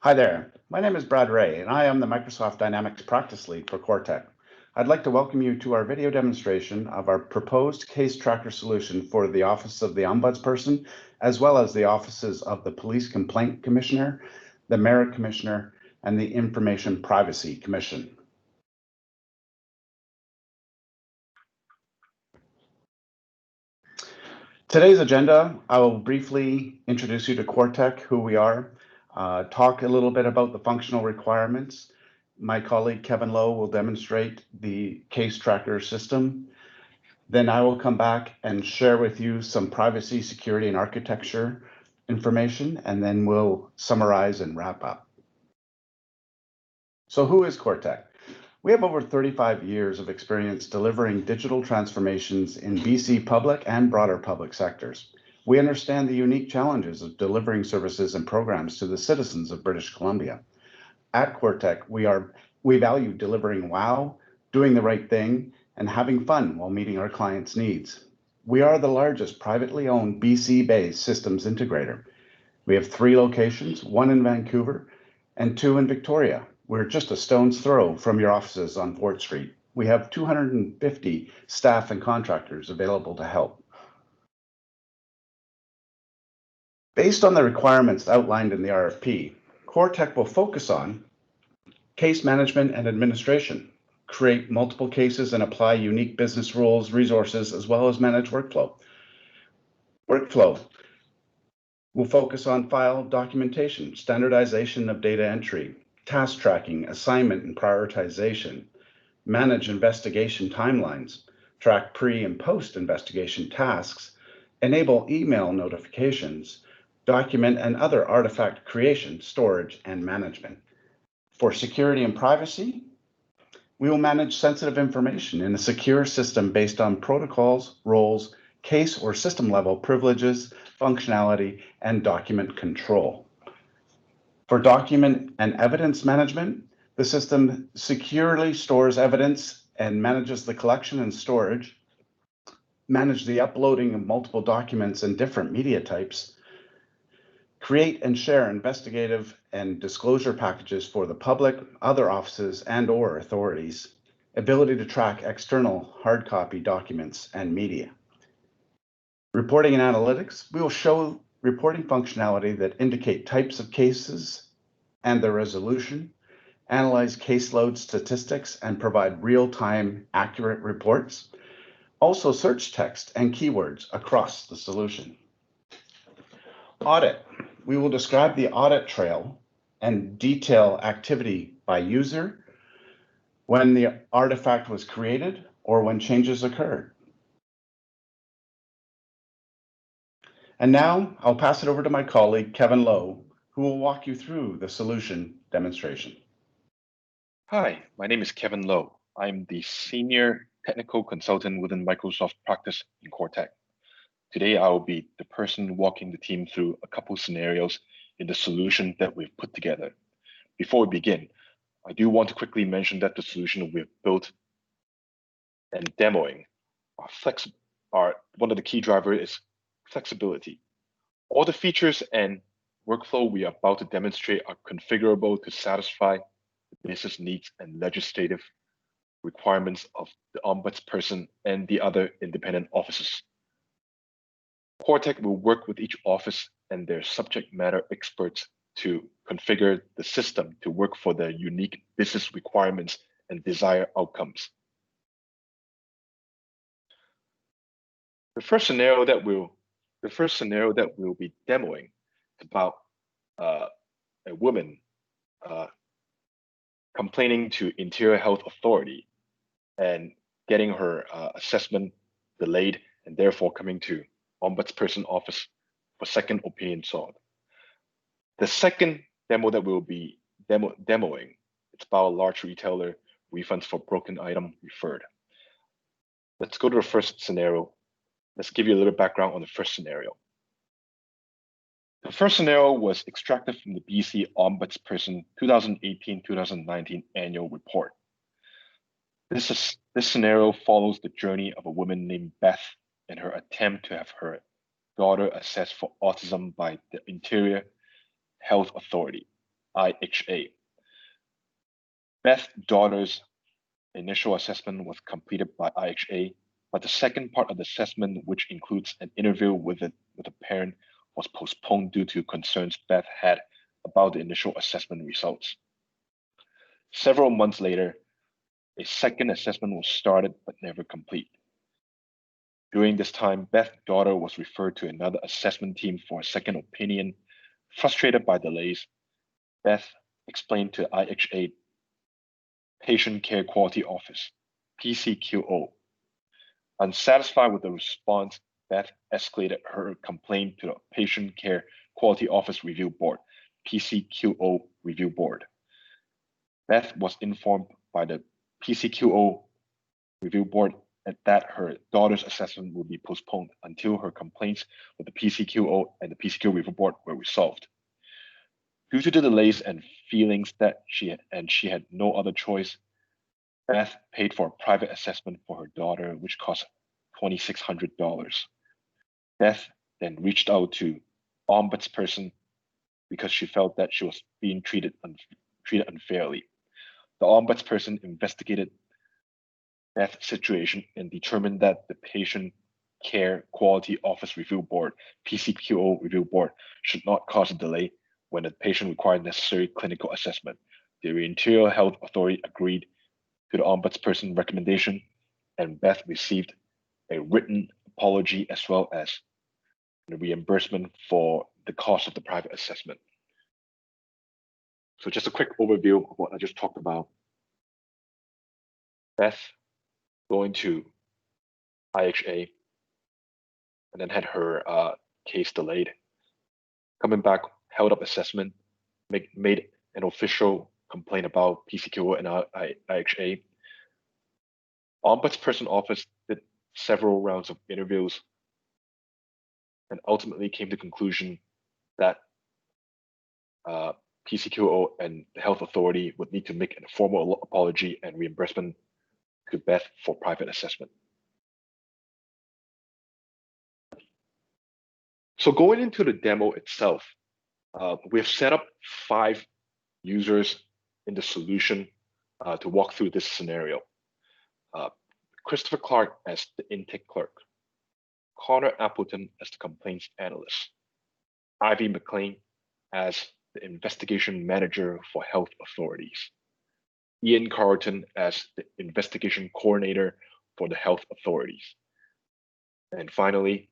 Hi there, my name is Brad Ray, and I am the Microsoft Dynamics Practice Lead for Quartech. I'd like to welcome you to our video demonstration of our proposed case tracker solution for the Office of the Ombudsperson, as well as the offices of the Police Complaint Commissioner, the Merit Commissioner, and the Information Privacy Commission. Today's agenda, I will briefly introduce you to Quartech, who we are, talk a little bit about the functional requirements. My colleague Kevin Lowe will demonstrate the case tracker system. Then I will come back and share with you some privacy, security, and architecture information, and then we'll summarize and wrap up. So who is Quartech? We have over 35 years of experience delivering digital transformations in BC public and broader public sectors. We understand the unique challenges of delivering services and programs to the citizens of British Columbia. At Quartech, we value delivering wow, doing the right thing, and having fun while meeting our clients' needs. We are the largest privately owned BC-based systems integrator. We have 3 locations, 1 in Vancouver and 2 in Victoria. We're just a stone's throw from your offices on Fort Street. We have 250 staff and contractors available to help. Based on the requirements outlined in the RFP, Quartech will focus on case management and administration, create multiple cases and apply unique business rules, resources, as well as manage workflow. Workflow will focus on file documentation, standardization of data entry, task tracking, assignment and prioritization, manage investigation timelines, track pre- and post-investigation tasks, enable email notifications, document and other artifact creation, storage, and management. For security and privacy, we will manage sensitive information in a secure system based on protocols, roles, case or system level privileges, functionality, and document control. For document and evidence management, the system securely stores evidence and manages the collection and storage, manage the uploading of multiple documents and different media types, create and share investigative and disclosure packages for the public, other offices and/or authorities, ability to track external hard copy documents and media. Reporting and analytics, we will show reporting functionality that indicate types of cases and their resolution, analyze caseload statistics, and provide real-time accurate reports. Also search text and keywords across the solution. Audit, we will describe the audit trail and detail activity by user, when the artifact was created, or when changes occurred. And now I'll pass it over to my colleague, Kevin Lowe, who will walk you through the solution demonstration. Hi, my name is Kevin Lowe. I'm the Senior Technical Consultant within Microsoft Practice in Quartech. Today, I will be the person walking the team through a couple scenarios in the solution that we've put together. Before we begin, I do want to quickly mention that the solution we've built and demoing one of the key drivers is flexibility. All the features and workflow we are about to demonstrate are configurable to satisfy the business needs and legislative requirements of the Ombudsperson and the other independent offices. Quartech will work with each office and their subject matter experts to configure the system to work for their unique business requirements and desired outcomes. The first scenario that we'll be demoing is about a woman complaining to Interior Health Authority and getting her assessment delayed and therefore coming to Ombudsperson office for second opinion sought. The second demo that we'll be demoing, it's about a large retailer refunds for broken item referred. Let's go to the first scenario. Let's give you a little background on the first scenario. The first scenario was extracted from the BC Ombudsperson 2018-2019 annual report. This scenario follows the journey of a woman named Beth in her attempt to have her daughter assessed for autism by the Interior Health Authority. IHA. Beth's daughter's initial assessment was completed by IHA, but the second part of the assessment, which includes an interview with a parent, was postponed due to concerns Beth had about the initial assessment results. Several months later, a second assessment was started but never complete. During this time, Beth's daughter was referred to another assessment team for a second opinion. Frustrated by delays, Beth explained to IHA Patient Care Quality Office, PCQO. Unsatisfied with the response, Beth escalated her complaint to the Patient Care Quality Office Review Board, PCQO Review Board. Beth was informed by the PCQO Review Board that her daughter's assessment would be postponed until her complaints with the PCQO and the PCQO Review Board were resolved. Due to the delays and feelings that she had no other choice, Beth paid for a private assessment for her daughter, which cost $2,600. Beth then reached out to Ombudsperson because she felt that she was being treated unfairly. The Ombudsperson investigated Beth's situation and determined that the Patient Care Quality Office Review Board, PCQO Review Board, should not cause a delay when the patient required necessary clinical assessment. The Interior Health Authority agreed to the Ombudsperson recommendation, and Beth received a written apology as well as the reimbursement for the cost of the private assessment. So just a quick overview of what I just talked about. Beth going to IHA and then had her case delayed. Coming back, held up assessment, made an official complaint about PCQO and IHA. Ombudsperson office did several rounds of interviews and ultimately came to the conclusion that PCQO and the health authority would need to make a formal apology and reimbursement to Beth for private assessment. So going into the demo itself, we've set up 5 users in the solution to walk through this scenario. Christopher Clark as the intake clerk, Connor Appleton as the complaints analyst, Ivy McLean as the investigation manager for health authorities, Ian Carlton as the investigation coordinator for the health authorities, and finally,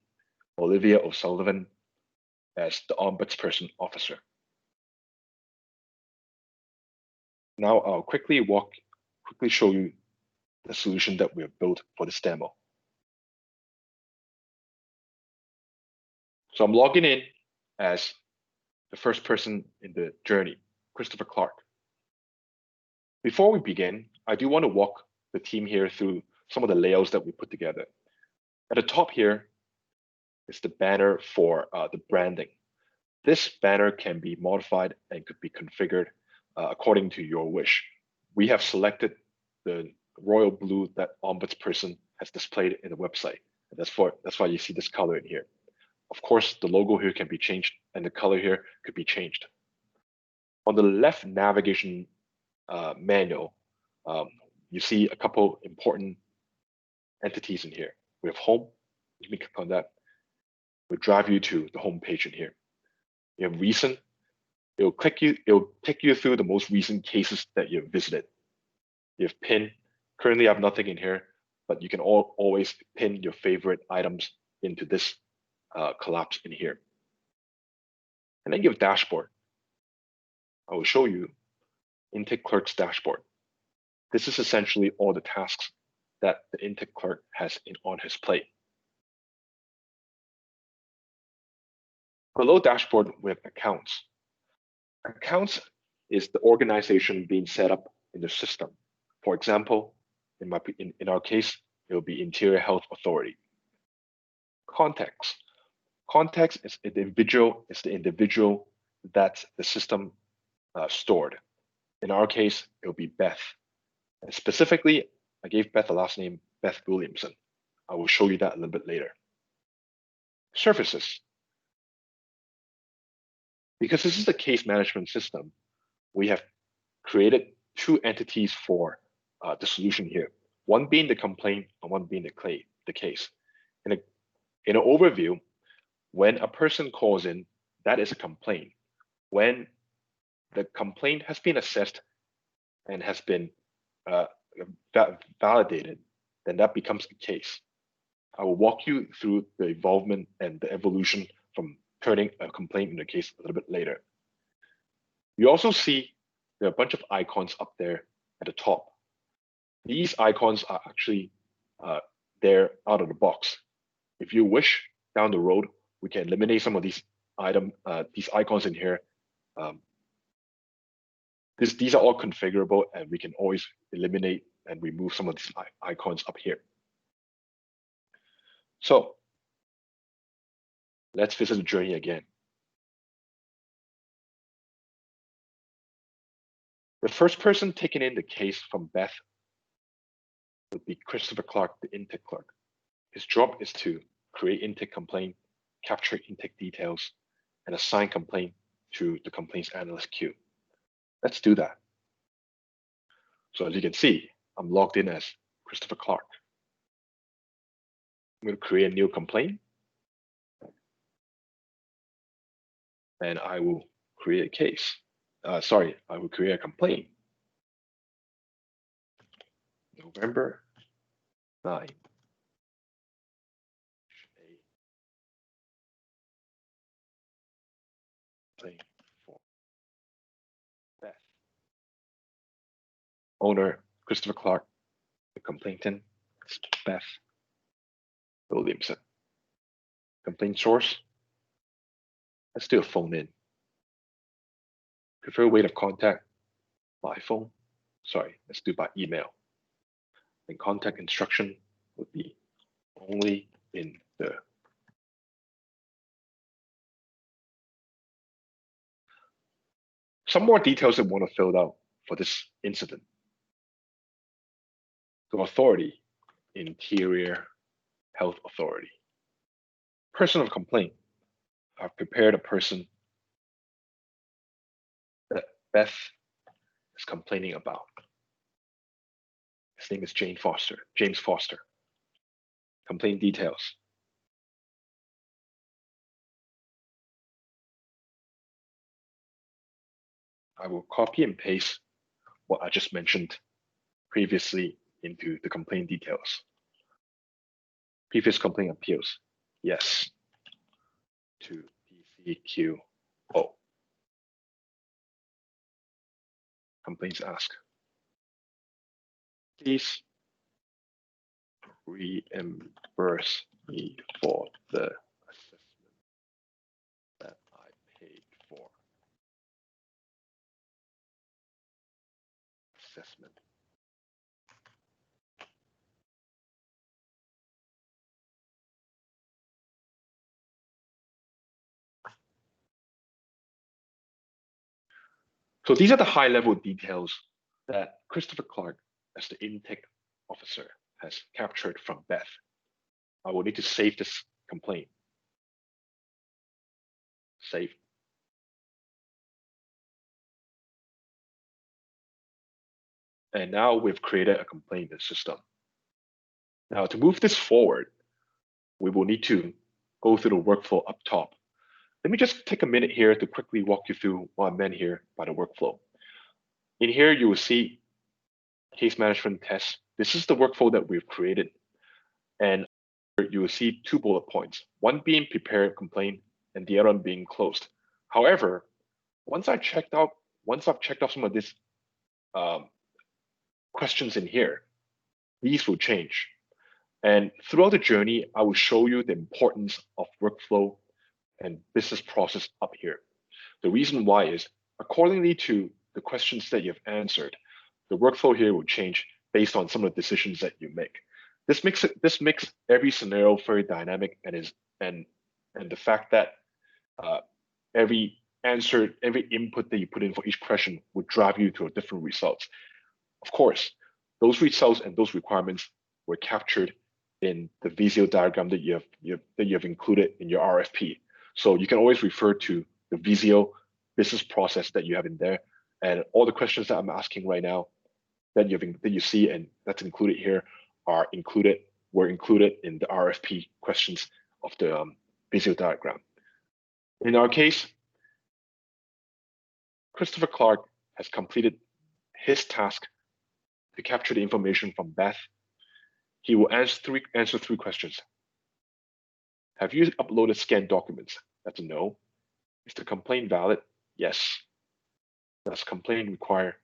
Olivia O'Sullivan as the Ombudsperson officer. Now I'll quickly show you the solution that we have built for this demo. So I'm logging in as the first person in the journey, Christopher Clark. Before we begin, I do want to walk the team here through some of the layouts that we put together. At the top here is the banner for the branding. This banner can be modified and could be configured according to your wish. We have selected the royal blue that Ombudsperson has displayed in the website. And that's why you see this color in here. Of course, the logo here can be changed and the color here could be changed. On the left navigation manual, you see a couple important entities in here. We have home. You can click on that. We'll drive you to the home page in here. You have recent. It'll take you through the most recent cases that you've visited. You have pin. Currently, I have nothing in here, but you can always pin your favorite items into this collapse in here. And then you have dashboard. I will show you intake clerk's dashboard. This is essentially all the tasks that the intake clerk has on his plate. Below dashboard, we have accounts. Accounts is the organization being set up in the system. For example, in our case, it will be Interior Health Authority. Context. Context is the individual that the system stored. In our case, it will be Beth. And specifically, I gave Beth a last name, Beth Williamson. I will show you that a little bit later. Services. Because this is the case management system, we have created two entities for the solution here, one being the complaint and one being the case. In an overview, when a person calls in, that is a complaint. When the complaint has been assessed and has been validated, then that becomes a case. I will walk you through the involvement and the evolution from turning a complaint into a case a little bit later. You also see there are a bunch of icons up there at the top. These icons are actually there out of the box. If you wish, down the road, we can eliminate some of these icons in here. These are all configurable, and we can always eliminate and remove some of these icons up here. So let's visit the journey again. The first person taking in the case from Beth would be Christopher Clark, the intake clerk. His job is to create intake complaint, capture intake details, and assign complaint to the complaints analyst queue. Let's do that. So as you can see, I'm logged in as Christopher Clark. I'm going to create a new complaint. And I will create a case. I will create a complaint. November 9. Complaint for Beth. Owner, Christopher Clark. The complainant, Beth Williamson. Complaint source. Let's do a phone in. Preferred way of contact by phone. Sorry, let's do by email. And contact instruction would be only in the some more details I want to fill out for this incident. The authority, Interior Health Authority. Person of complaint. I've prepared a person that Beth is complaining about. His name is James Foster. Complaint details. I will copy and paste what I just mentioned previously into the complaint details. Previous complaint appeals, yes, to PCQO. Complaints ask, please reimburse me for the assessment that I paid for. Assessment. So these are the high-level details that Christopher Clark, as the intake officer, has captured from Beth. I will need to save this complaint. Save. And now we've created a complaint system. Now to move this forward, we will need to go through the workflow up top. Let me just take a minute here to quickly walk you through what I meant here by the workflow. In here, you will see case management tests. This is the workflow that we've created. And you will see two bullet points, one being prepare complaint and the other one being closed. However, once I've checked off some of these questions in here, these will change. And throughout the journey, I will show you the importance of workflow and business process up here. The reason why is accordingly to the questions that you've answered, the workflow here will change based on some of the decisions that you make. This makes every scenario very dynamic and the fact that every input that you put in for each question would drive you to a different results. Of course, those results and those requirements were captured in the Visio diagram that you have included in your RFP. So you can always refer to the Visio business process that you have in there, And all the questions that I'm asking right now that you see and that's included here were included in the RFP questions of the visual diagram. In our case, Christopher Clark has completed his task to capture the information from Beth. He will answer three questions. Have you uploaded scanned documents? That's a no. Is the complaint valid? Yes. Does complaint require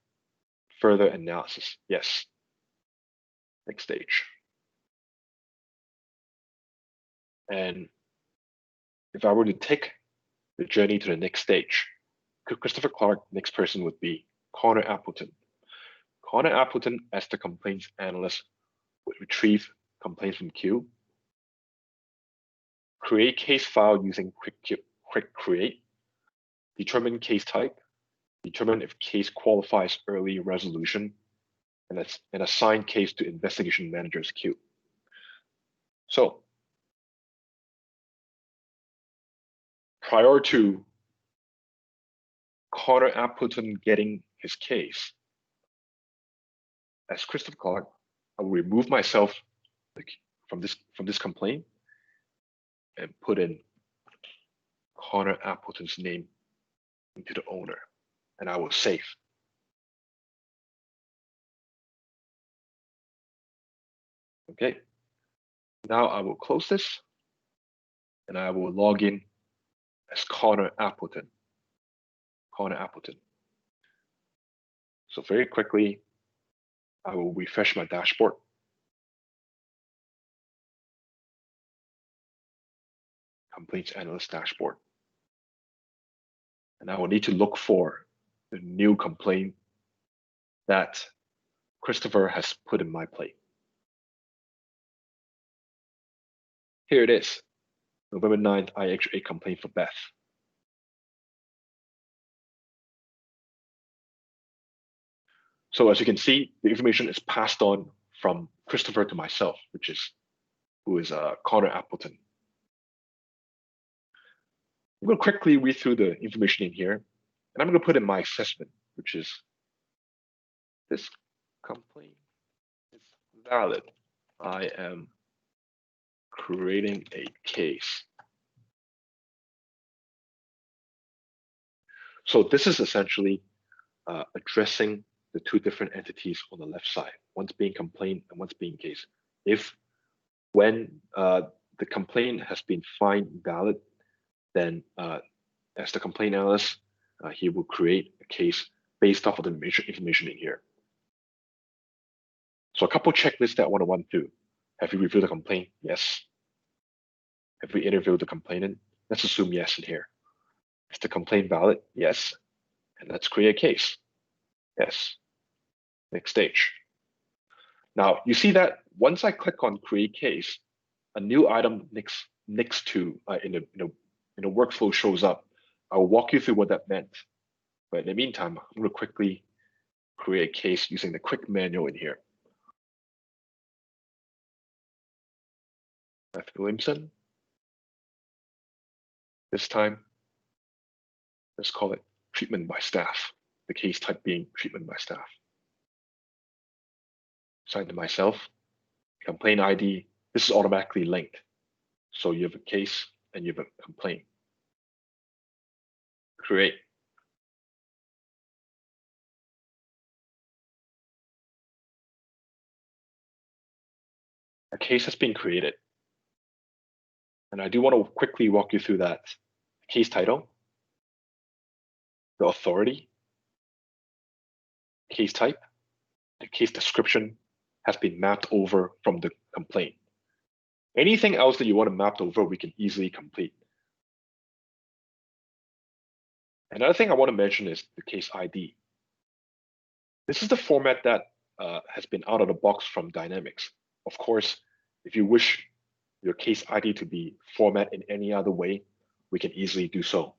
further analysis? Yes. Next stage. And if I were to take the journey to the next stage, Christopher Clark, next person would be Connor Appleton. Connor Appleton, as the complaints analyst, would retrieve complaints from queue, create case file using quick create, determine case type, determine if case qualifies early resolution, and assign case to investigation manager's queue. So prior to Connor Appleton getting his case, as Christopher Clark, I will remove myself from this complaint and put in Connor Appleton's name into the owner, and I will save. Okay, now I will close this and I will log in as Connor Appleton. Connor Appleton. So very quickly, I will refresh my dashboard. Complaints analyst dashboard. And I will need to look for the new complaint that Christopher has put in my plate. Here it is, November 9th IHA complaint for Beth. So as you can see, the information is passed on from Christopher to myself, who is Connor Appleton. I'm going to quickly read through the information in here, and I'm going to put in my assessment, which is this complaint is valid. I am creating a case. So this is essentially addressing the two different entities on the left side. One's being complaint and one's being case. When the complaint has been found valid, then as the complaint analyst, he will create a case based off of the information in here. So a couple checklists that I want to run through. Have you reviewed the complaint? Yes. Have we interviewed the complainant? Let's assume yes in here. Is the complaint valid? Yes. And let's create a case. Yes. Next stage. Now you see that once I click on create case, a new item next to in the workflow shows up. I will walk you through what that meant. But in the meantime, I'm going to quickly create a case using the quick manual in here. Beth Williamson. This time, let's call it treatment by staff. The case type being treatment by staff. Assign to myself. Complaint ID. This is automatically linked. So you have a case and you have a complaint. Create. A case has been created. And I do want to quickly walk you through that. Case title, the authority, case type, the case description has been mapped over from the complaint. Anything else that you want to map over, we can easily complete. Another thing I want to mention is the case ID. This is the format that has been out of the box from Dynamics. Of course, if you wish your case ID to be formatted in any other way, we can easily do so.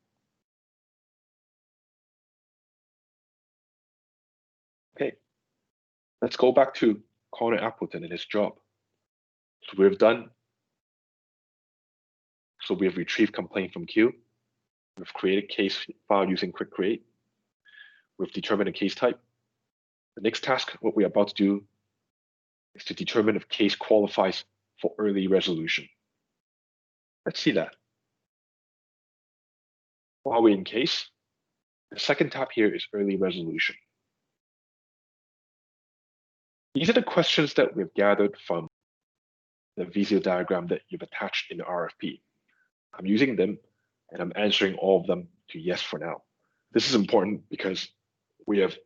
Okay, let's go back to Connor Appleton and his job. So we have retrieved complaint from queue. We've created case file using quick create. We've determined a case type. The next task, what we're about to do, is to determine if case qualifies for early resolution. Let's see that. While we're in case, the second tab here is early resolution. These are the questions that we've gathered from the Visio diagram that you've attached in the RFP. I'm using them and I'm answering all of them to yes for now. This is important because we have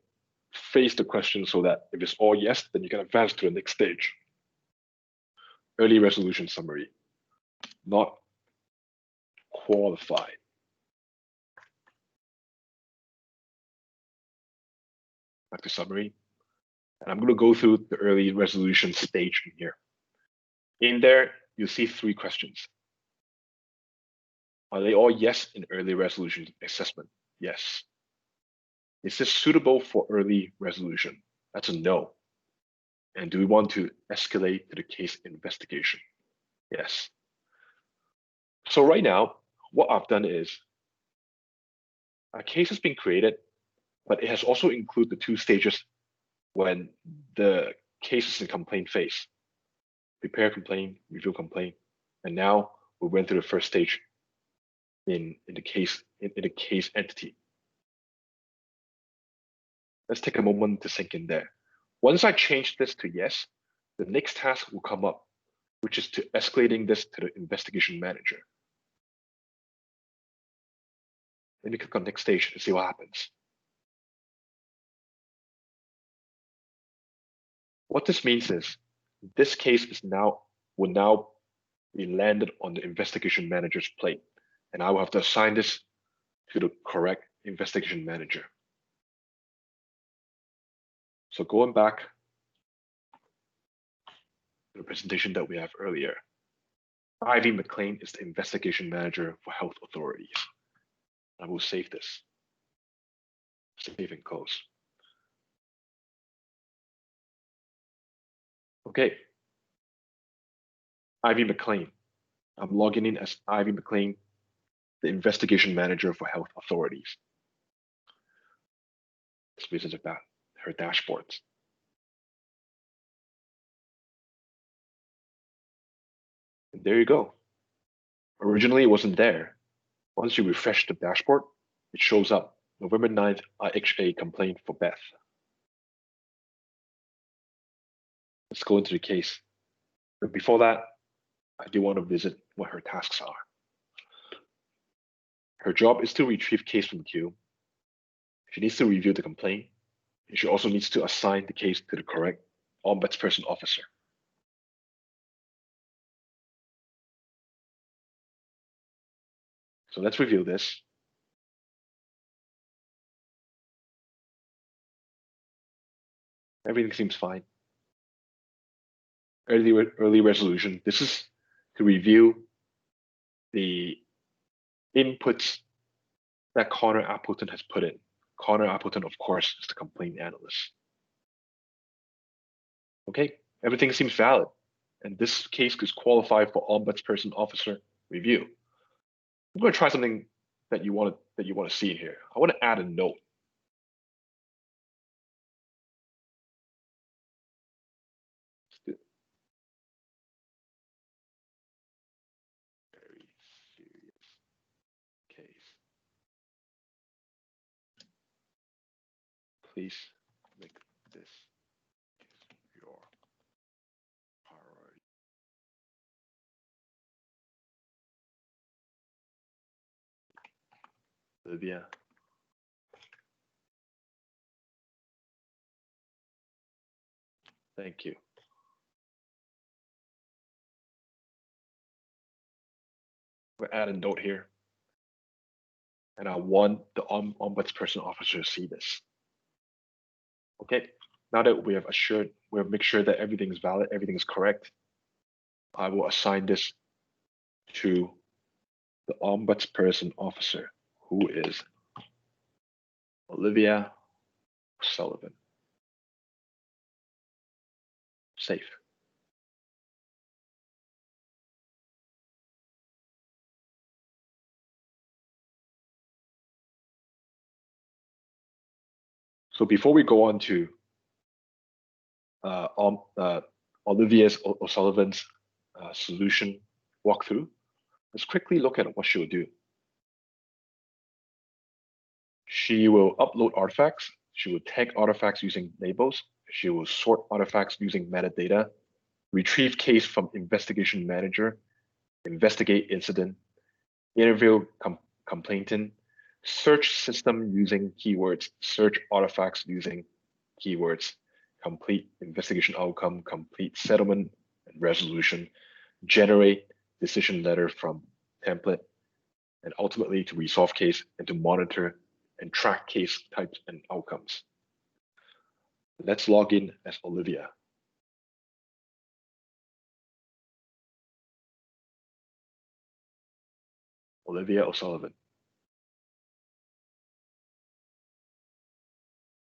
phrased the question so that if it's all yes, then you can advance to the next stage. Early resolution summary, not qualified. Back to summary. And I'm going to go through the early resolution stage in here. In there, you'll see 3 questions. Are they all yes in early resolution assessment? Yes. Is this suitable for early resolution? That's a no. And do we want to escalate to the case investigation? Yes. So right now, what I've done is a case has been created, but it has also included the 2 stages when the case is in complaint phase. Prepare complaint, review complaint, and now we went through the first stage in the case entity. Let's take a moment to sink in there. Once I change this to yes, the next task will come up, which is to escalating this to the investigation manager. Let me click on next stage and see what happens. What this means is this case will now be landed on the investigation manager's plate, and I will have to assign this to the correct investigation manager. So going back to the presentation that we have earlier, Ivy McLean is the investigation manager for health authorities. I will save this. Save and close. Okay. Ivy McLean. I'm logging in as Ivy McLean, the investigation manager for health authorities. Let's visit about her dashboards. And there you go. Originally, it wasn't there. Once you refresh the dashboard, it shows up. November 9th, IHA complaint for Beth. Let's go into the case. But before that, I do want to visit what her tasks are. Her job is to retrieve case from the queue. She needs to review the complaint. And she also needs to assign the case to the correct Ombudsperson officer. So let's review this. Everything seems fine. Early resolution. This is to review the inputs that Connor Appleton has put in. Connor Appleton, of course, is the complaint analyst. Okay, everything seems valid. And this case is qualified for Ombudsperson officer review. I'm going to try something that you want to see in here. I want to add a note. Very serious case. Please make this your priority. Olivia. Thank you. We'll add a note here. And I want the Ombudsperson officer to see this. Okay, now that we have made sure that everything is valid, everything is correct, I will assign this to the Ombudsperson officer, who is Olivia Sullivan. Save. So before we go on to Olivia O'Sullivan's solution walkthrough, let's quickly look at what she will do. She will upload artifacts. She will tag artifacts using labels. She will sort artifacts using metadata, retrieve case from investigation manager, investigate incident, interview complainant, search system using keywords, search artifacts using keywords, complete investigation outcome, complete settlement and resolution, generate decision letter from template, and ultimately to resolve case and to monitor and track case types and outcomes. Let's log in as Olivia. Olivia O'Sullivan.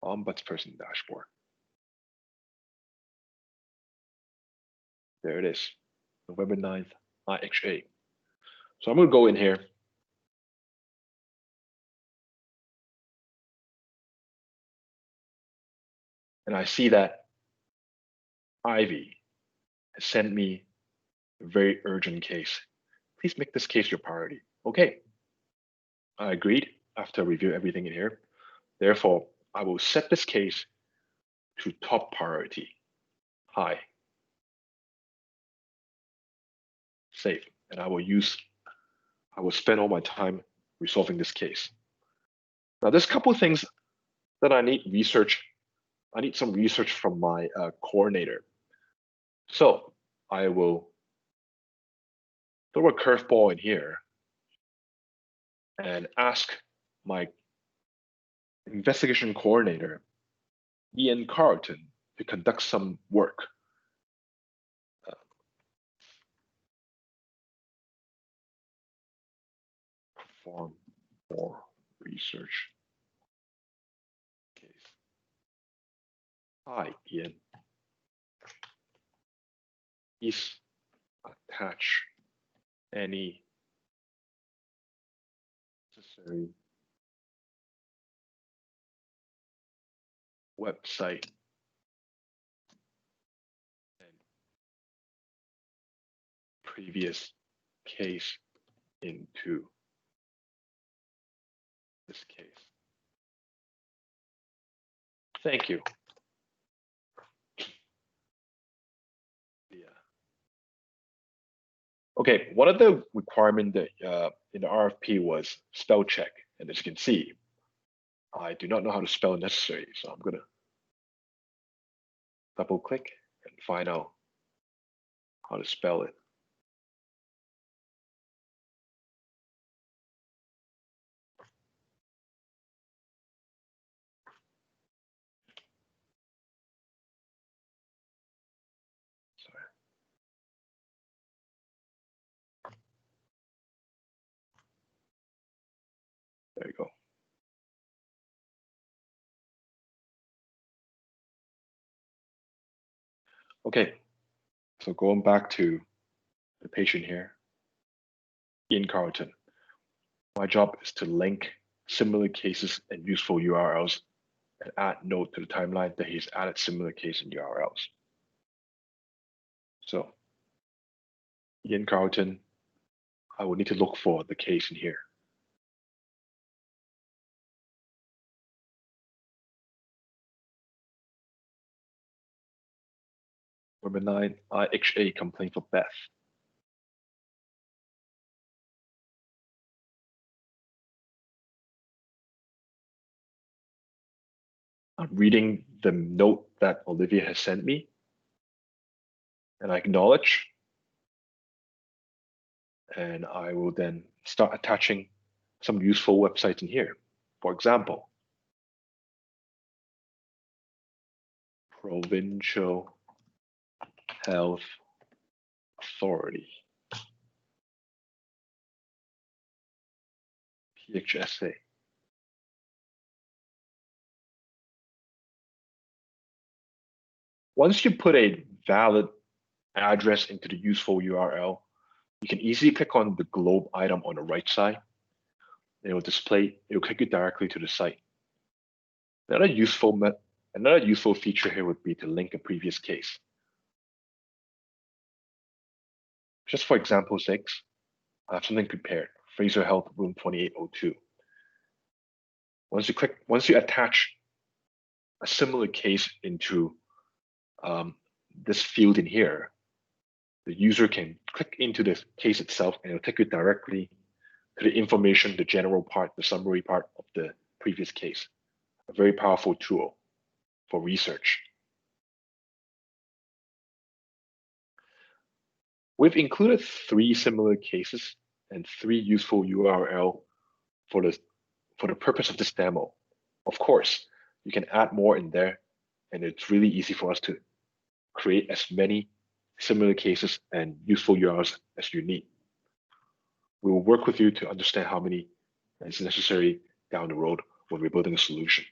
Ombudsperson dashboard. There it is, November 9th, IHA. So I'm going to go in here. And I see that Ivy has sent me a very urgent case. Please make this case your priority. Okay, I agreed after review everything in here. Therefore, I will set this case to top priority, high, save, and I will spend all my time resolving this case. Now, there's a couple of things that I need research. I need some research from my coordinator. So I will throw a curveball in here and ask my investigation coordinator, Ian Carlton, to conduct some work. Perform more research. Case. Hi, Ian. Please attach any necessary website and previous case into this case. Thank you. Yeah. Okay, one of the requirements that in the RFP was spell check, and as you can see, I do not know how to spell necessary, so I'm gonna double click and find out how to spell it. Sorry. There you go. Okay, so going back to the patient here, Ian Carlton. My job is to link similar cases and useful URLs and add note to the timeline that he's added similar case and URLs. So Ian Carlton, I will need to look for the case in here. Number 9, IHA complaint for Beth. I'm reading the note that Olivia has sent me, and I acknowledge. And I will then start attaching some useful websites in here. For example, Provincial Health Authority, PHSA. Once you put a valid address into the useful URL, you can easily click on the globe item on the right side. It will display, it will take you directly to the site. Another useful feature here would be to link a previous case. Just for example 6, I have something prepared, Fraser Health room 2802. Once you attach a similar case into this field in here, the user can click into the case itself and it'll take you directly to the information, the general part, the summary part of the previous case. A very powerful tool for research. We've included 3 similar cases and 3 useful URL for the purpose of this demo. Of course, you can add more in there, and it's really easy for us to create as many similar cases and useful URLs as you need. We will work with you to understand how many is necessary down the road when we're building a solution.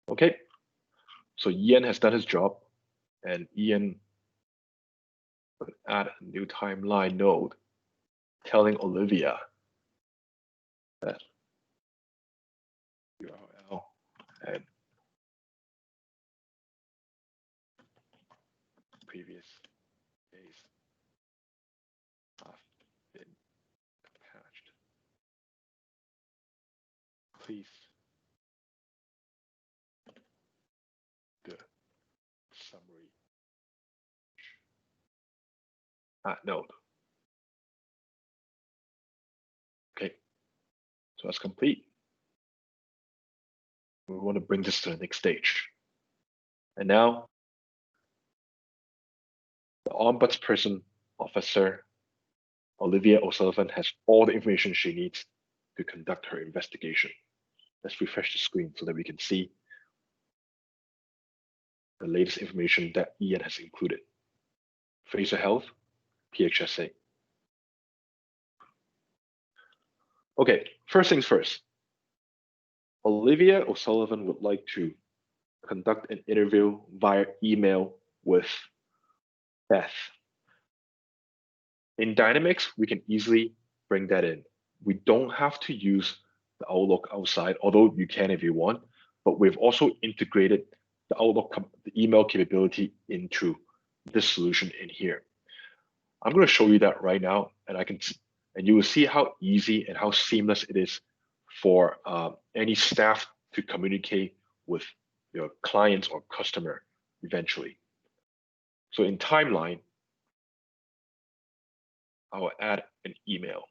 Okay, so Ian has done his job, and Ian will add a new timeline node telling Olivia that URL and previous case have been attached. Please the summary node. Okay, so that's complete. We want to bring this to the next stage. And now the Ombudsperson officer, Olivia O'Sullivan, has all the information she needs to conduct her investigation. Let's refresh the screen so that we can see the latest information that Ian has included. Fraser Health, PHSA. Okay, first things first. Olivia O'Sullivan would like to conduct an interview via email with Beth. In Dynamics, we can easily bring that in. We don't have to use the Outlook outside, although you can if you want, but we've also integrated the Outlook, the email capability into this solution in here. I'm going to show you that right now, and you will see how easy and how seamless it is for any staff to communicate with your clients or customer eventually. So in Timeline, I will add an email.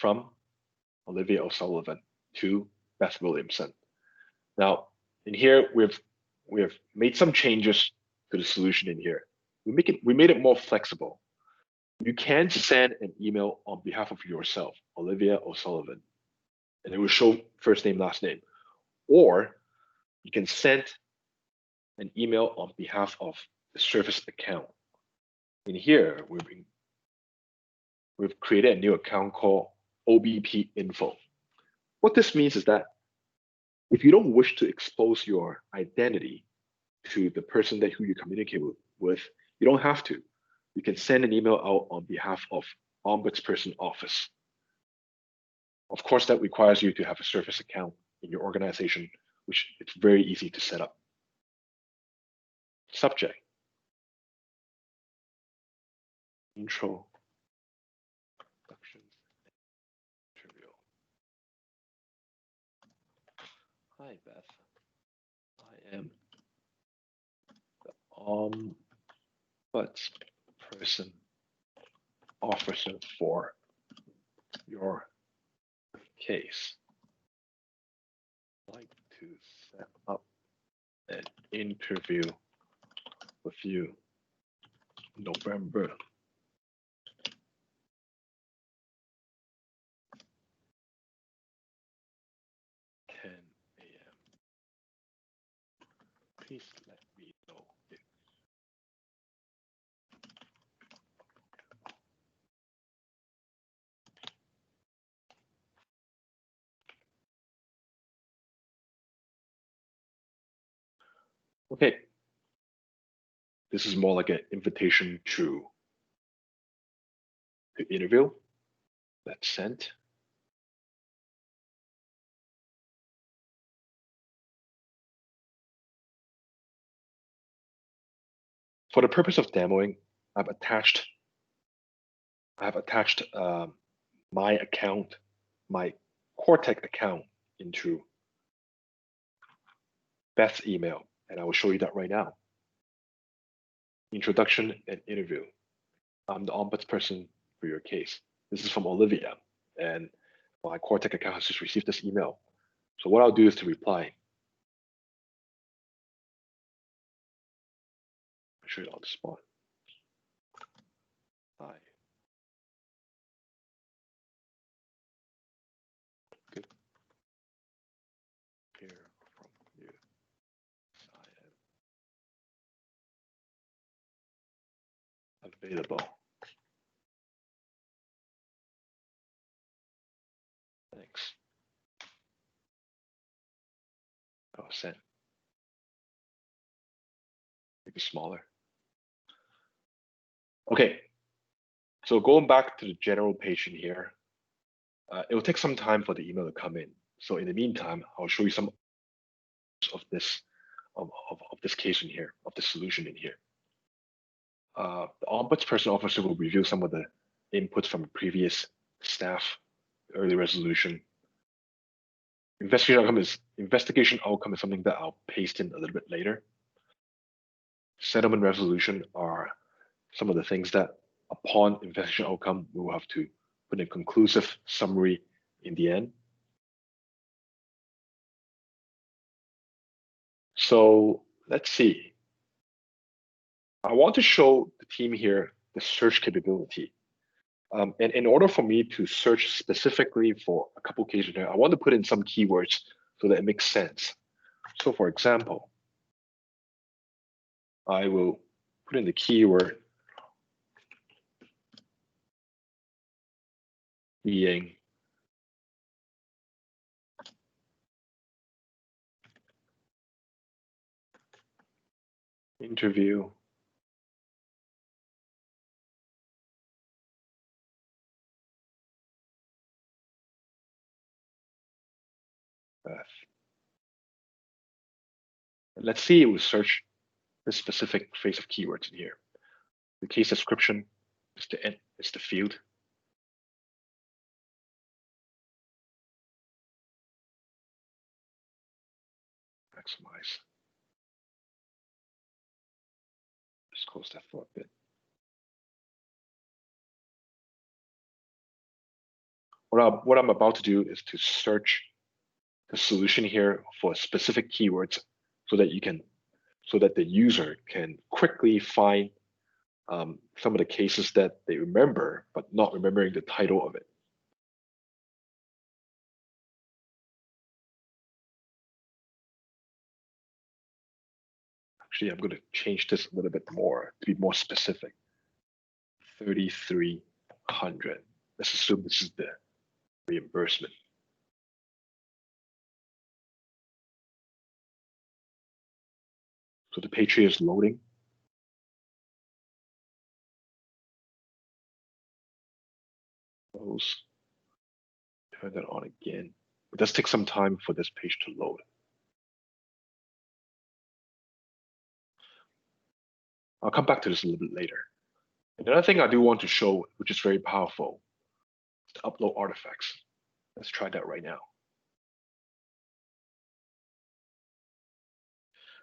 From Olivia O'Sullivan to Beth Williamson. Now, in here, we have made some changes to the solution in here. We made it more flexible. You can send an email on behalf of yourself, Olivia O'Sullivan, and it will show first name, last name. Or you can send an email on behalf of the service account. In here, we've created a new account called OBP Info. What this means is that if you don't wish to expose your identity to the person who you communicate with, you don't have to. You can send an email out on behalf of Ombudsperson office. Of course, that requires you to have a service account in your organization, which it's very easy to set up. Subject. Intro. Trivial. Hi, Beth. I am the Ombudsperson officer for your case. I'd like to set up an interview with you November 10 a.m. Please let me know if okay. This is more like an invitation to to interview. Let's send. For the purpose of demoing, I've attached my account, my Quartech account into Beth's email, and I will show you that right now. Introduction and interview. I'm the ombudsperson for your case. This is from Olivia, and my Quartech account has just received this email. So what I'll do is to reply. I'll show you on the spot. Hi. Good. Hear from you. I am available. Thanks. Oh, send. Make it smaller. Okay. So going back to the general page in here, it will take some time for the email to come in. So in the meantime, I'll show you some of this this case in here, of the solution in here. The Ombudsperson officer will review some of the inputs from previous staff, early resolution. Investigation outcome is something that I'll paste in a little bit later. Settlement resolution are some of the things that upon investigation outcome, we will have to put in a conclusive summary in the end. So let's see. I want to show the team here the search capability. And in order for me to search specifically for a couple cases here, I want to put in some keywords so that it makes sense. So for example, I will put in the keyword being interview Beth. And let's see, we search this specific phrase of keywords in here. The case description is the field. Maximize. Just close that for a bit. What I'm about to do is to search the solution here for specific keywords so that the user can quickly find some of the cases that they remember, but not remembering the title of it. Actually, I'm going to change this a little bit more to be more specific. 3,300. Let's assume this is the reimbursement. So the page here is loading. Close. Turn that on again. It does take some time for this page to load. I'll come back to this a little bit later. Another thing I do want to show, which is very powerful, is to upload artifacts. Let's try that right now.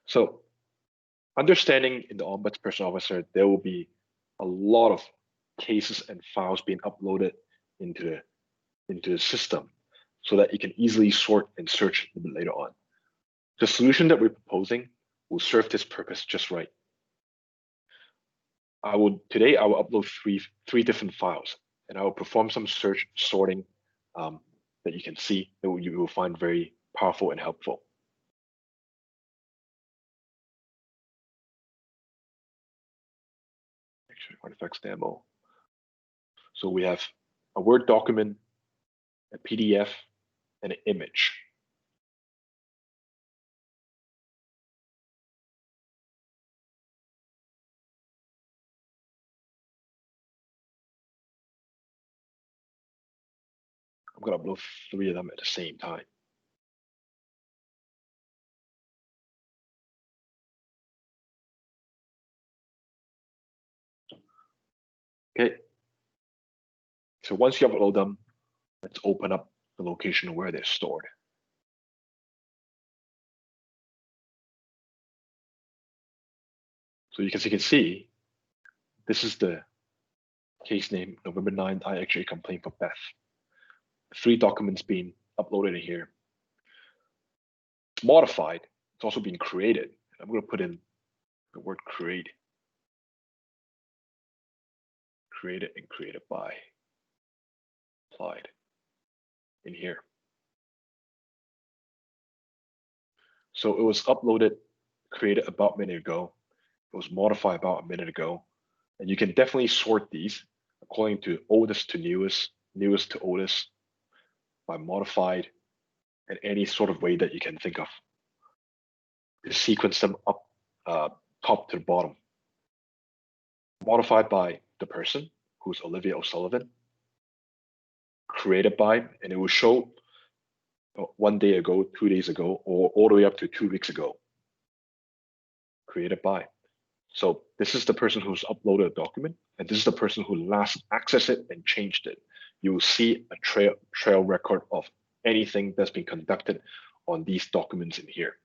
So understanding in the Ombudsperson officer, there will be a lot of cases and files being uploaded into the system so that you can easily sort and search a bit later on. The solution that we're proposing will serve this purpose just right. Today I will upload three different files, and I will perform some search sorting that you can see that you will find very powerful and helpful. Actually, artifacts demo. So we have a Word document, a PDF, and an image. I'm going to upload 3 of them at the same time. Okay. So once you upload them, let's open up the location where they're stored. So as you can see, this is the case name, November 9th, I actually complained for Beth. 3 documents being uploaded in here. It's modified. It's also being created. I'm going to put in the word create. Created and created by. Applied in here. So it was uploaded, created about a minute ago. It was modified about a minute ago. And you can definitely sort these according to oldest to newest, newest to oldest, by modified, and any sort of way that you can think of. To sequence them up top to the bottom. Modified by the person, who's Olivia O'Sullivan. Created by, and it will show 1 day ago, 2 days ago, or all the way up to 2 weeks ago. Created by. So this is the person who's uploaded a document, and this is the person who last accessed it and changed it. You will see a trail record of anything that's been conducted on these documents in here.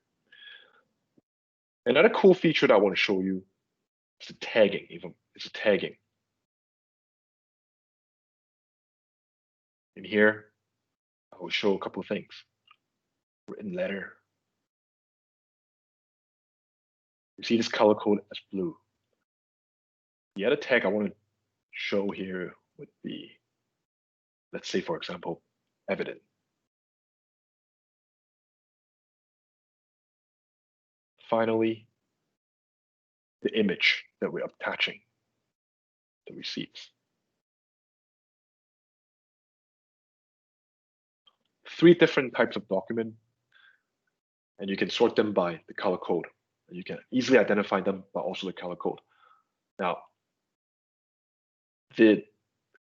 Another cool feature that I want to show you is the tagging. It's a tagging. In here, I will show a couple of things. Written letter. You see this color code as blue. The other tag I want to show here would be, let's say, for example, evident. Finally, the image that we're attaching, the receipts. 3 different types of document, and you can sort them by the color code. You can easily identify them by also the color code. Now, the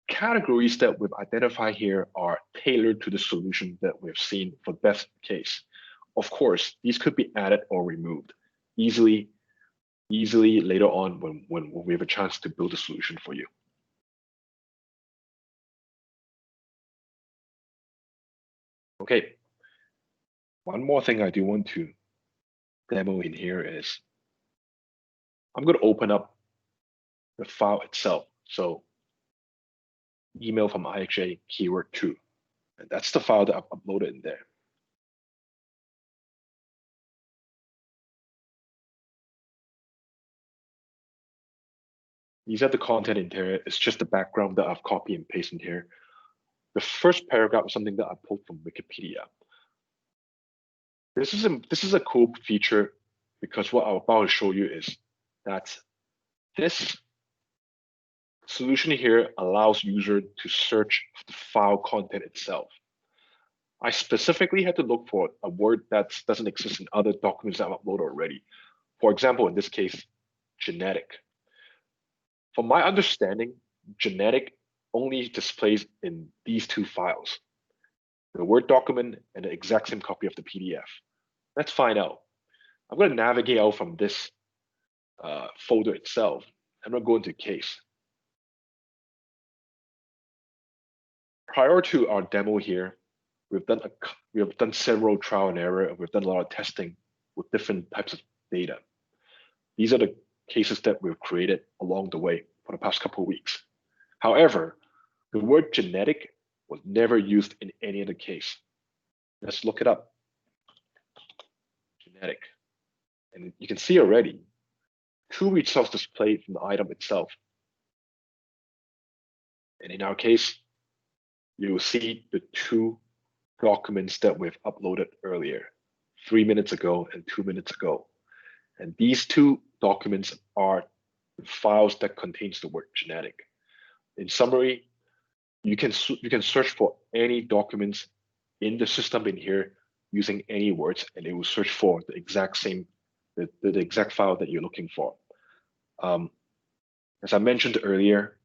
categories that we've identified here are tailored to the solution that we've seen for Beth's case. Of course, these could be added or removed easily later on when we have a chance to build a solution for you. Okay, one more thing I do want to demo in here is I'm going to open up the file itself. So email from IHA keyword 2. And that's the file that I've uploaded in there. These are the content in there. It's just the background that I've copied and pasted here. The first paragraph is something that I pulled from Wikipedia. This is a cool feature because what I'm about to show you is that this solution here allows user to search the file content itself. I specifically had to look for a word that doesn't exist in other documents that I've uploaded already. For example, in this case, genetic. From my understanding, genetic only displays in these 2 files, the Word document and the exact same copy of the PDF. Let's find out. I'm going to navigate out from this folder itself. I'm going to go into case. Prior to our demo here, we've done several trial and error, and we've done a lot of testing with different types of data. These are the cases that we've created along the way for the past couple of weeks. However, the word genetic was never used in any other case. Let's look it up. Genetic. And you can see already 2 results displayed from the item itself. And in our case, you will see the 2 documents that we've uploaded earlier, 3 minutes ago and 2 minutes ago. And these 2 documents are the files that contains the word genetic. In summary, you can search for any documents in the system in here using any words, and it will search for the exact same, the exact file that you're looking for. As I mentioned earlier,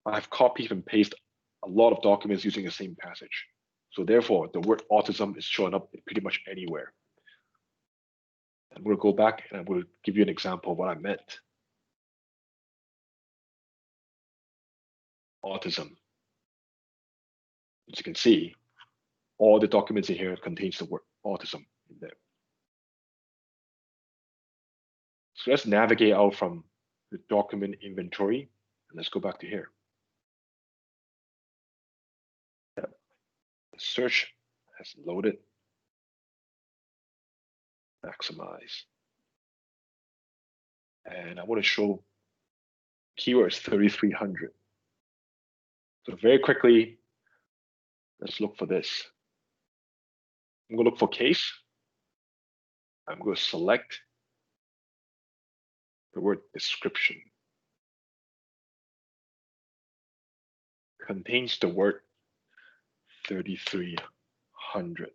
I've copied and pasted a lot of documents using the same passage. So therefore, the word autism is showing up pretty much anywhere. I'm going to go back and I'm going to give you an example of what I meant. Autism. As you can see, all the documents in here contains the word autism in there. So let's navigate out from the document inventory and let's go back to here. The search has loaded. Maximize. And I want to show keywords 3,300. So very quickly, let's look for this. I'm going to look for case. I'm going to select the word description. Contains the word 3,300.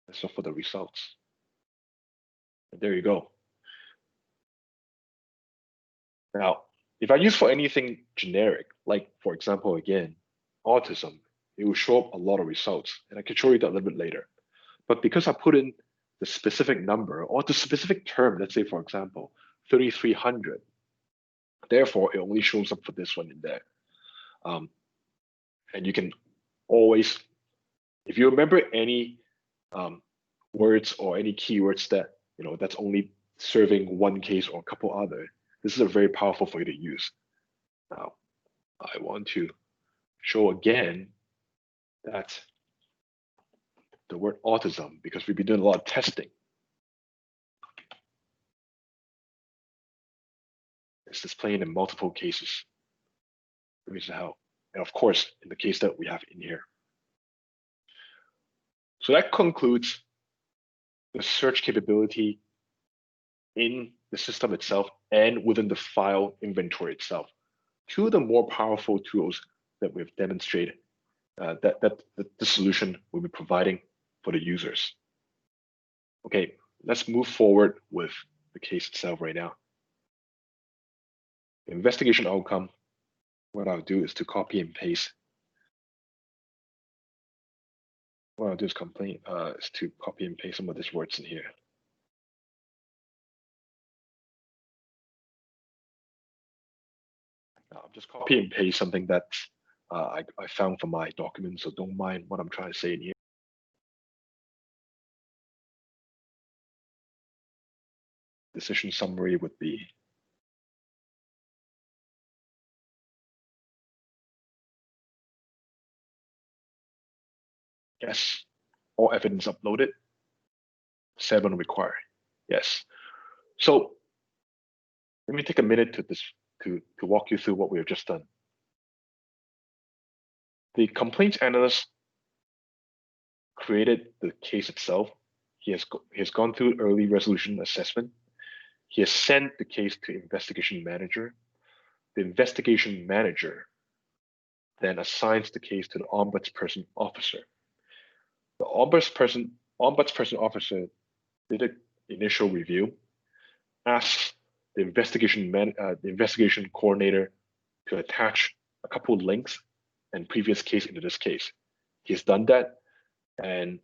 Let's look for the results. And there you go. Now, if I use for anything generic, like for example, again, autism, it will show up a lot of results. And I can show you that a little bit later. But because I put in the specific number or the specific term, let's say, for example, 3,300, therefore, it only shows up for this one in there. And you can always, if you remember any words or any keywords that, that's only serving one case or a couple other, this is a very powerful for you to use. Now, I want to show again that the word autism, because we've been doing a lot of testing. It's displaying in multiple cases. Here's how. And of course, in the case that we have in here. So that concludes the search capability in the system itself and within the file inventory itself. Two of the more powerful tools that we've demonstrated that the solution will be providing for the users. Okay, let's move forward with the case itself right now. The investigation outcome, what I'll do is to copy and paste. What I'll do is to copy and paste some of these words in here. I'll just copy and paste something that I found from my document, so don't mind what I'm trying to say in here. Decision summary would be yes, all evidence uploaded, 7 required, yes. So let me take a minute to walk you through what we have just done. The complaints analyst created the case itself. He has gone through early resolution assessment. He has sent the case to investigation manager. The investigation manager then assigns the case to the Ombudsperson officer. The Ombudsperson officer did an initial review, asked the investigation coordinator to attach a couple of links and previous case into this case. He's done that, and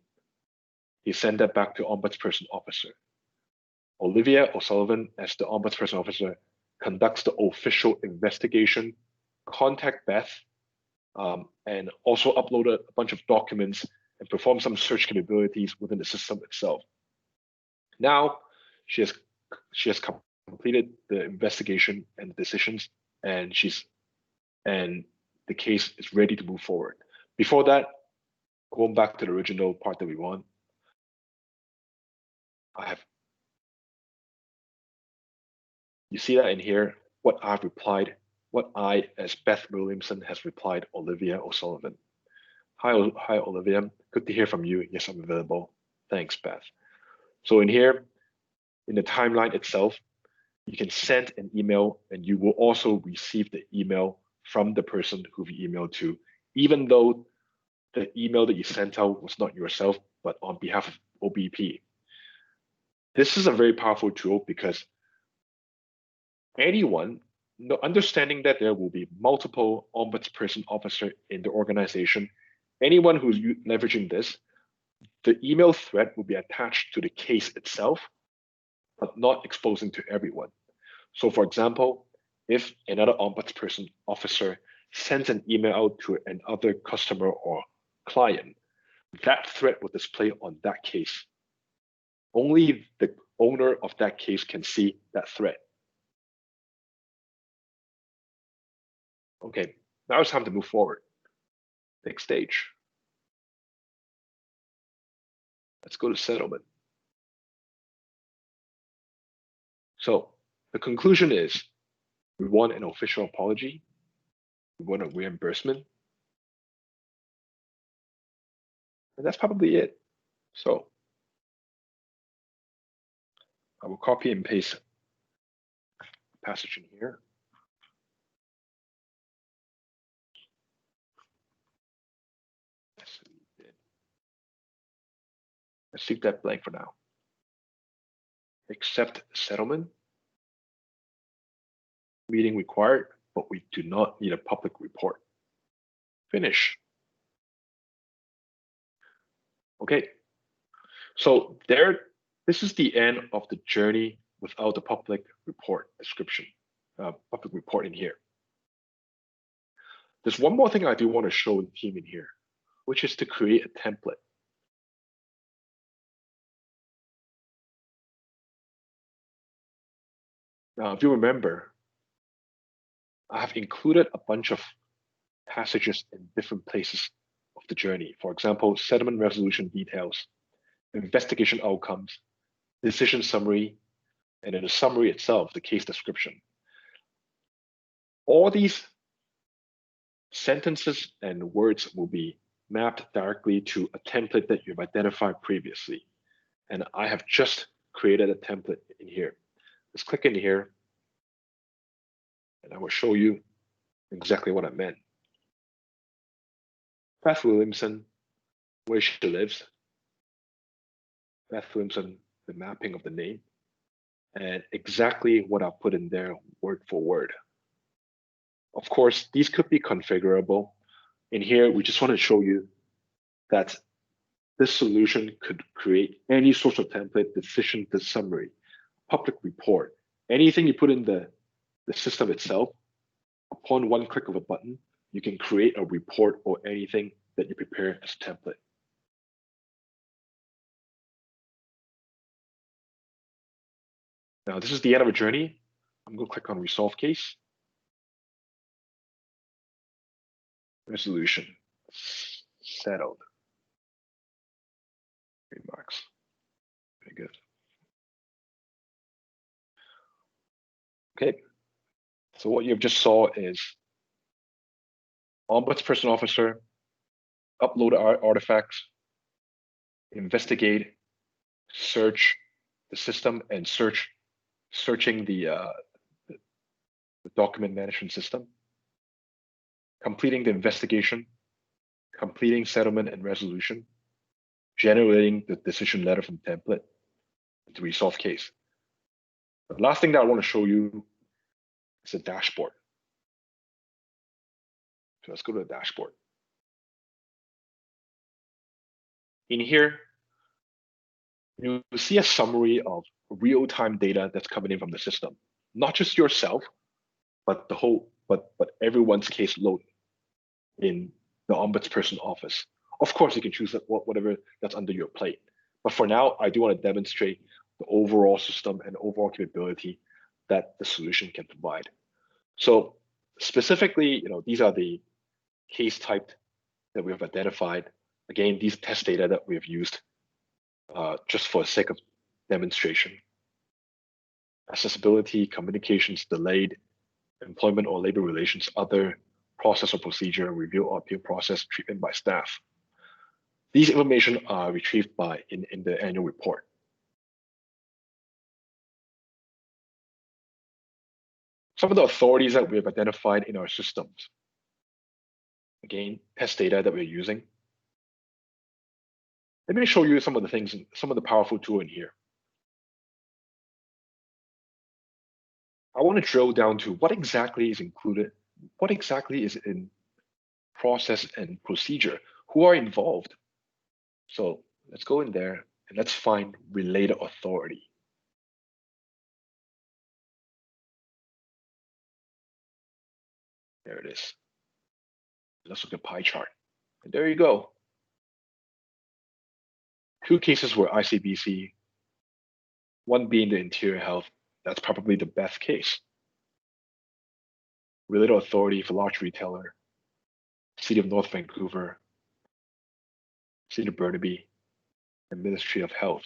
he sent that back to Ombudsperson officer. Olivia O'Sullivan, as the Ombudsperson officer, conducts the official investigation, contact Beth, and also upload a bunch of documents and perform some search capabilities within the system itself. Now she has completed the investigation and the decisions, and the case is ready to move forward. Before that, going back to the original part that we want, you see that in here, what I've replied, what I, as Beth Williamson, has replied Olivia O'Sullivan. Hi, Olivia, good to hear from you. Yes, I'm available. Thanks, Beth. So in here, in the timeline itself, you can send an email and you will also receive the email from the person who you emailed to, even though the email that you sent out was not yourself, but on behalf of OBP. This is a very powerful tool because anyone understanding that there will be multiple ombudsperson officer in the organization, anyone who's leveraging this, the email thread will be attached to the case itself, but not exposing to everyone. So for example, if another ombudsperson officer sends an email out to another customer or client, that thread will display on that case. Only the owner of that case can see that thread. Okay, now it's time to move forward. Next stage. Let's go to settlement. So the conclusion is we want an official apology, we want a reimbursement, and that's probably it. So I will copy and paste a passage in here. Let's leave that blank for now. Accept settlement. Meeting required, but we do not need a public report. Finish. Okay, so this is the end of the journey without the public report description, public report in here. There's one more thing I do want to show the team in here, which is to create a template. Now, if you remember, I have included a bunch of passages in different places of the journey. For example, settlement resolution details, investigation outcomes, decision summary, and in the summary itself, the case description. All these sentences and words will be mapped directly to a template that you've identified previously. And I have just created a template in here. Let's click in here, and I will show you exactly what I meant. Beth Williamson, where she lives. Beth Williamson, the mapping of the name, and exactly what I put in there word for word. Of course, these could be configurable. In here, we just want to show you that this solution could create any sort of template, decision, the summary, public report, anything you put in the system itself. Upon one click of a button, you can create a report or anything that you prepare as a template. Now, this is the end of a journey. I'm going to click on Resolve Case. Resolution. Settled. Remarks. Very good. Okay. So what you've just saw is Ombudsperson Officer, upload artifacts, investigate, search the system, and searching the document management system, completing the investigation, completing settlement and resolution, generating the decision letter from template, to resolve case. The last thing that I want to show you is a dashboard. So let's go to the dashboard. In here, you see a summary of real-time data that's coming in from the system. Not just yourself, but everyone's caseload in the Ombudsperson office. Of course, you can choose whatever that's under your plate. But for now, I do want to demonstrate the overall system and overall capability that the solution can provide. So specifically, these are the case type that we have identified. Again, these test data that we have used just for the sake of demonstration. Accessibility, communications delayed, employment or labor relations, other process or procedure, review or appeal process, treatment by staff. These information are retrieved in the annual report. Some of the authorities that we have identified in our systems. Again, test data that we're using. Let me show you some of the things, some of the powerful tool in here. I want to drill down to what exactly is included, what exactly is in process and procedure, who are involved. So let's go in there and let's find related authority. There it is. Let's look at pie chart. And there you go. 2 cases were ICBC, one being the interior health. That's probably the best case. Related authority for large retailer, City of North Vancouver, City of Burnaby, and Ministry of Health.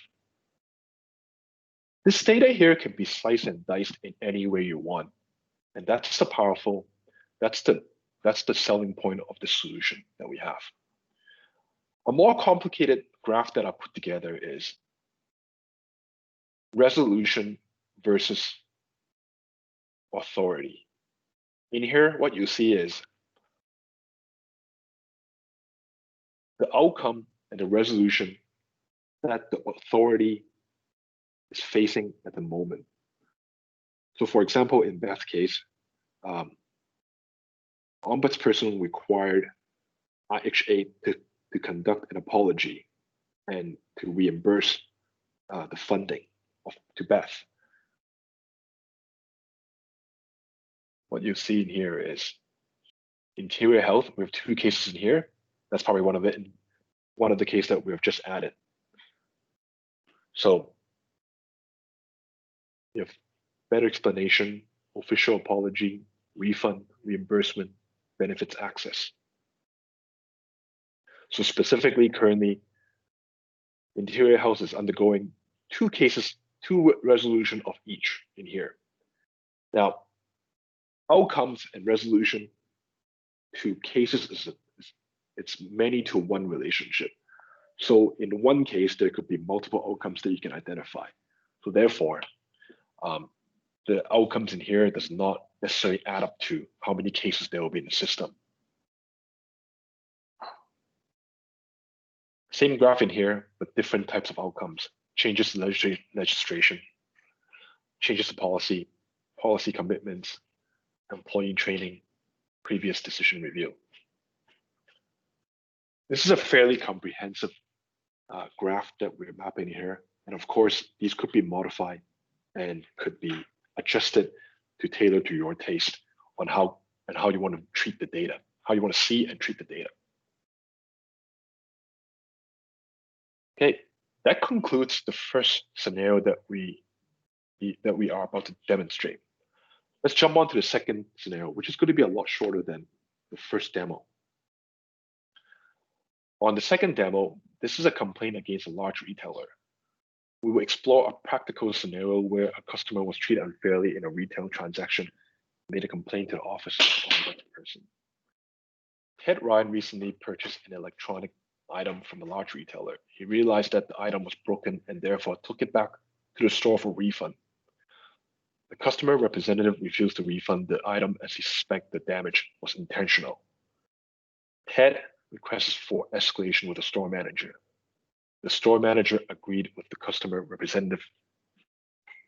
This data here can be sliced and diced in any way you want. And that's the powerful, that's the selling point of the solution that we have. A more complicated graph that I put together is resolution versus authority. In here, what you see is the outcome and the resolution that the authority is facing at the moment. So for example, in Beth's case, Ombudsperson required IHA to conduct an apology and to reimburse the funding to Beth. What you've seen here is interior health. We have 2 cases in here. That's probably one of the cases that we have just added. So you have better explanation, official apology, refund, reimbursement, benefits access. So specifically, currently, interior health is undergoing 2 cases, 2 resolution of each in here. Now, outcomes and resolution to cases it's many to one relationship. So in one case, there could be multiple outcomes that you can identify. So therefore, the outcomes in here does not necessarily add up to how many cases there will be in the system. Same graph in here, but different types of outcomes. Changes to legislation, changes to policy commitments, employee training, previous decision review. This is a fairly comprehensive graph that we're mapping here. And of course, these could be modified and could be adjusted to tailor to your taste on how you want to treat the data, how you want to see and treat the data. Okay, that concludes the first scenario that we are about to demonstrate. Let's jump on to the second scenario, which is going to be a lot shorter than the first demo. On the second demo, this is a complaint against a large retailer. We will explore a practical scenario where a customer was treated unfairly in a retail transaction, made a complaint to the office of the Ombudsperson. Ted Ryan recently purchased an electronic item from a large retailer. He realized that the item was broken and therefore took it back to the store for refund. The customer representative refused to refund the item as he suspected the damage was intentional. Ted requested for escalation with the store manager. The store manager agreed with the customer representative,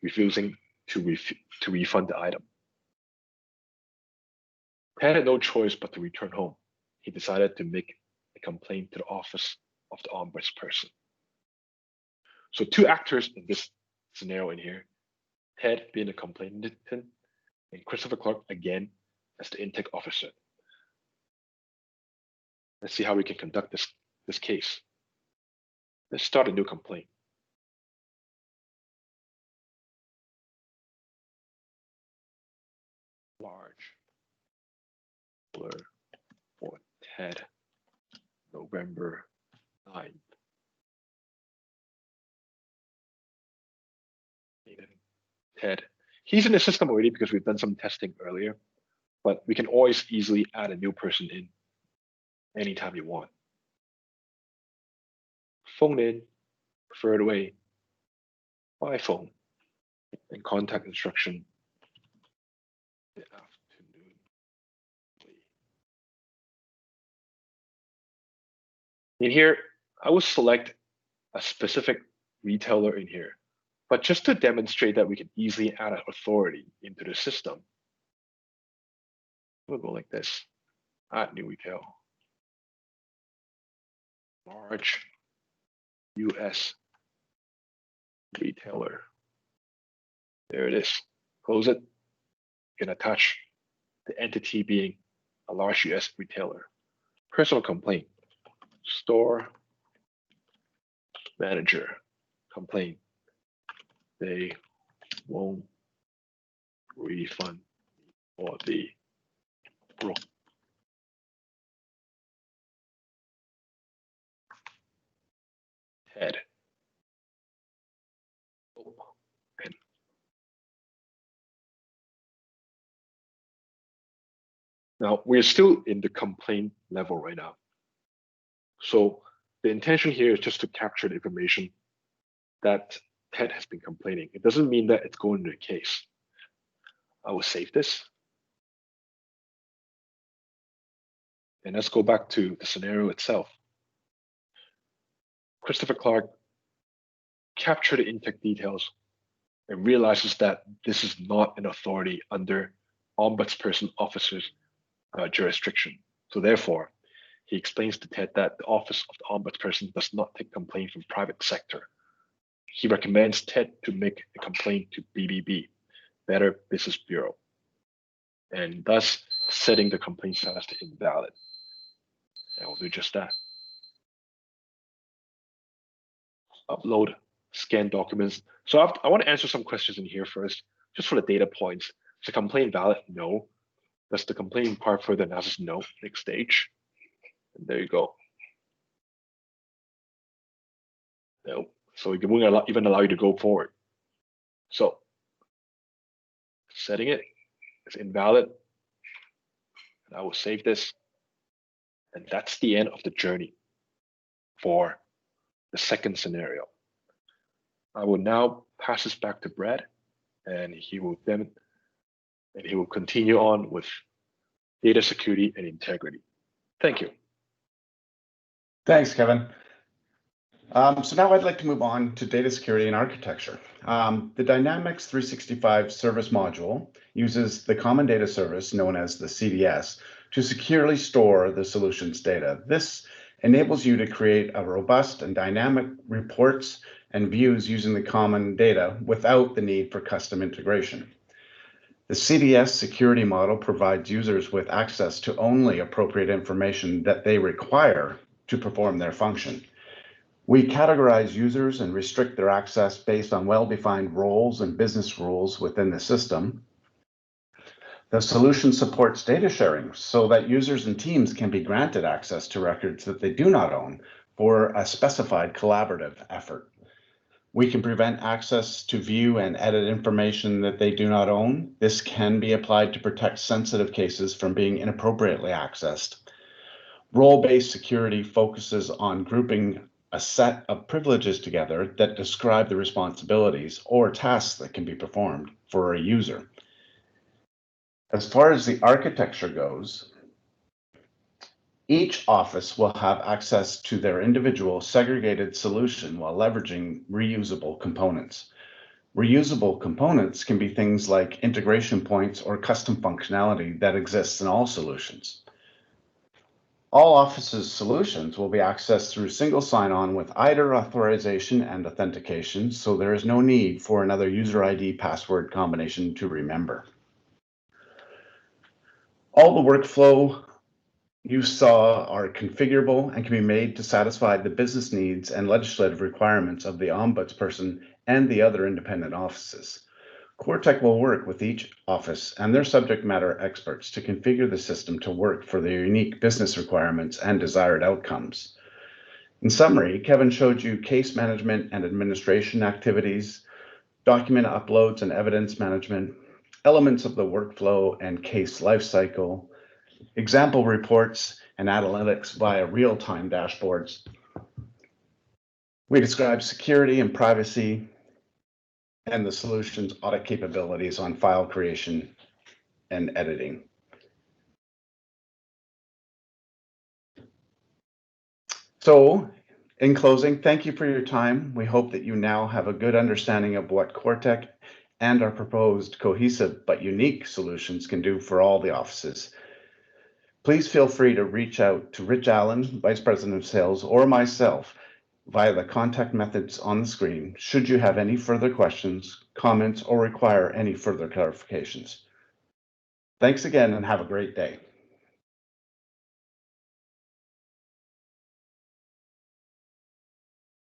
refusing to refund the item. Ted had no choice but to return home. He decided to make a complaint to the office of the Ombudsperson. So 2 actors in this scenario in here, Ted being the complainant and Christopher Clark again as the intake officer. Let's see how we can conduct this case. Let's start a new complaint. Large blur for Ted, November 9th. Ted, he's in the system already because we've done some testing earlier, but we can always easily add a new person in anytime you want. Phone in, preferred way, by phone, and contact instruction. Afternoon. In here, I will select a specific retailer in here, But just to demonstrate that we can easily add an authority into the system, we'll go like this, add new retail, large US retailer. There it is, close it, you can attach the entity being a large US retailer. Personal complaint, store manager complaint. They won't refund for the broke. Head. And now we're still in the complaint level right now. So the intention here is just to capture the information that Ted has been complaining. It doesn't mean that it's going to the case. I will save this. And let's go back to the scenario itself. Christopher Clark captured the intake details and realizes that this is not an authority under Ombudsperson officer's jurisdiction. So therefore, he explains to Ted that the office of the Ombudsperson does not take complaint from private sector. He recommends Ted to make a complaint to BBB, Better Business Bureau, and thus setting the complaint status to invalid. And we'll do just that. Upload, scan documents. So I want to answer some questions in here first, just for the data points. Is the complaint valid? No. Does the complaint require further analysis? No. Next stage. And there you go. No. So it won't even allow you to go forward. So setting it is invalid. And I will save this. And that's the end of the journey for the second scenario. I will now pass this back to Brad, and he will continue on with data security and integrity. Thank you. Thanks, Kevin. So now I'd like to move on to data security and architecture. The Dynamics 365 service module uses the common data service known as the CDS to securely store the solution's data. This enables you to create a robust and dynamic reports and views using the common data without the need for custom integration. The CDS security model provides users with access to only appropriate information that they require to perform their function. We categorize users and restrict their access based on well-defined roles and business rules within the system. The solution supports data sharing so that users and teams can be granted access to records that they do not own for a specified collaborative effort. We can prevent access to view and edit information that they do not own. This can be applied to protect sensitive cases from being inappropriately accessed. Role-based security focuses on grouping a set of privileges together that describe the responsibilities or tasks that can be performed for a user. As far as the architecture goes, each office will have access to their individual segregated solution while leveraging reusable components. Reusable components can be things like integration points or custom functionality that exists in all solutions. All offices' solutions will be accessed through single sign-on with IDER authorization and authentication, so there is no need for another user ID password combination to remember. All the workflow you saw are configurable and can be made to satisfy the business needs and legislative requirements of the Ombudsperson and the other independent offices. Quartech will work with each office and their subject matter experts to configure the system to work for their unique business requirements and desired outcomes. In summary, Kevin showed you case management and administration activities, document uploads and evidence management, elements of the workflow and case lifecycle, example reports and analytics via real-time dashboards. We describe security and privacy and the solution's audit capabilities on file creation and editing. So In closing, thank you for your time. We hope that you now have a good understanding of what Quartech and our proposed cohesive but unique solutions can do for all the offices. Please feel free to reach out to Rich Allen, Vice President of Sales, or myself via the contact methods on the screen should you have any further questions, comments, or require any further clarifications. Thanks again and have a great day.